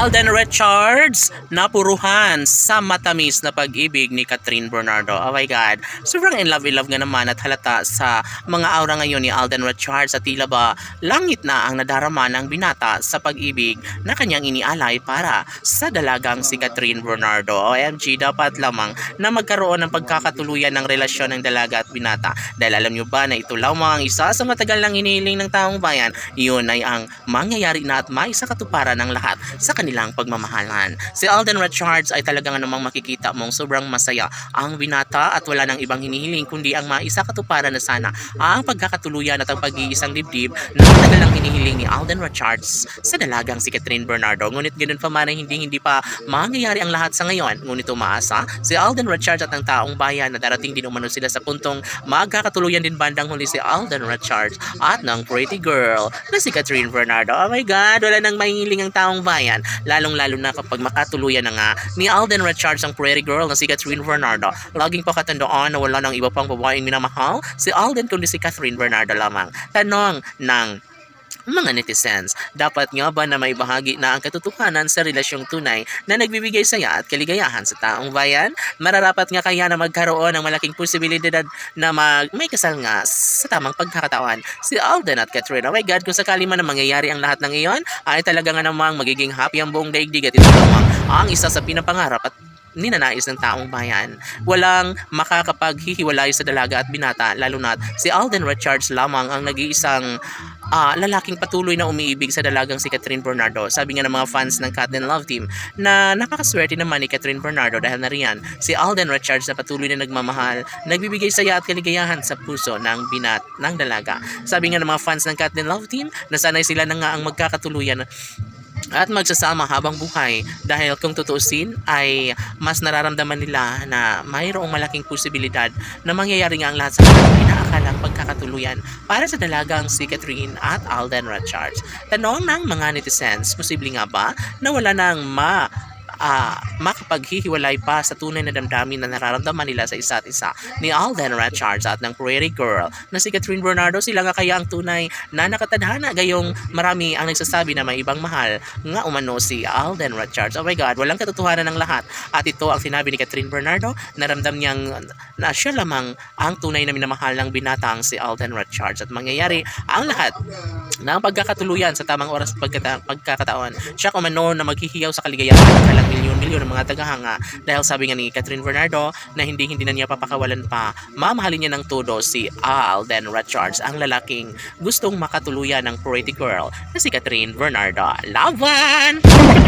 Alden Richards napuruhan sa matamis na pag-ibig ni Catherine Bernardo. Oh my God. Sobrang in love nga naman at halata sa mga aura ngayon ni Alden Richards at tila ba langit na ang nadarama ng binata sa pag-ibig na kanyang inialay para sa dalagang si Catherine Bernardo. OMG, dapat lamang na magkaroon ng pagkakatuluyan ng relasyon ng dalaga at binata. Dahil alam nyo ba na ito lamang ang isa sa matagal lang hinihiling ng taong bayan. Yun ay ang mangyayari na at maisa katuparan ng lahat sa kanilang pagmamahalan. Si Alden Richards ay talagang namang makikita mong sobrang masaya ang binata at wala nang ibang hinihiling kundi ang maisa katuparan na sana ang pagkakatuluyan at ang pag-iisang dibdib na matagal lang hinihiling ni Alden Richards sa dalagang si Catherine Bernardo. Ngunit ganoon pa man ay hindi pa mangyayari ang lahat sa ngayon. Ngunit umaasa si Alden Richards at ang taong bayan na darating din umano sila sa puntong magkakatuluyan din bandang huli si Alden Richards at ng pretty girl na si Catherine Bernardo. Oh my God, wala nang mahihiling ang taong bayan, lalong-lalo na kapag makatuluyan na nga ni Alden Richards ang pretty girl na si Catherine Bernardo. Laging pakatandaan na wala nang iba pang babaeng minamahal si Alden kundi si Catherine Bernardo lamang. Tanong ng mga netizens, dapat nga ba na may bahagi na ang katotohanan sa relasyong tunay na nagbibigay saya at kaligayahan sa taong bayan? Mararapat nga kaya na magkaroon ng malaking posibilidad na may kasal nga sa tamang pagkakataon si Alden at Catherine. Oh my God, kung sakali man na mangyayari ang lahat ng iyon, ay talaga nga namang magiging happy ang buong daigdig at ito lamang ang isa sa pinapangarap at ninanais ng taong bayan. Walang makakapaghihiwalay sa dalaga at binata, lalo na't si Alden Richards lamang ang nag-iisang lalaking patuloy na umiibig sa dalagang si Catherine Bernardo. Sabi nga ng mga fans ng Cat and Love Team na napakaswerte naman ni Catherine Bernardo dahil nariyan si Alden Richards na patuloy na nagmamahal, nagbibigay saya at kaligayahan sa puso ng ng dalaga. Sabi nga ng mga fans ng Cat and Love Team na sanay sila na nga ang magkakatuluyan at magsasama habang buhay dahil kung tutuusin ay mas nararamdaman nila na mayroong malaking posibilidad na mangyayari nga ang lahat sa kanilang inaakalang pagkakatuluyan para sa dalagang si Catherine at Alden Richards. Tanong ng mga netizens, posible nga ba na wala nang makapaghihiwalay pa sa tunay na damdamin na nararamdaman nila sa isa't isa ni Alden Richards at ng pretty girl na si Catherine Bernardo? Sila nga kaya ang tunay na nakatadhana, gayong marami ang nagsasabi na may ibang mahal nga umano si Alden Richards. Oh my God, walang katotohanan ng lahat at ito ang sinabi ni Catherine Bernardo. Naramdam niyang na siya lamang ang tunay na minamahal ng binatang si Alden Richards at mangyayari ang lahat ng pagkakatuluyan sa tamang oras pagkakataon. Siya umano na maghihiyaw sa kaligayahan ng kalang milyon-milyon ng mga tagahanga dahil sabi nga ni Catherine Bernardo na hindi na niya papakawalan pa, mamahalin niya ng todo si Alden Richards, ang lalaking gustong makatuluyan ng pretty girl na si Catherine Bernardo. Laban!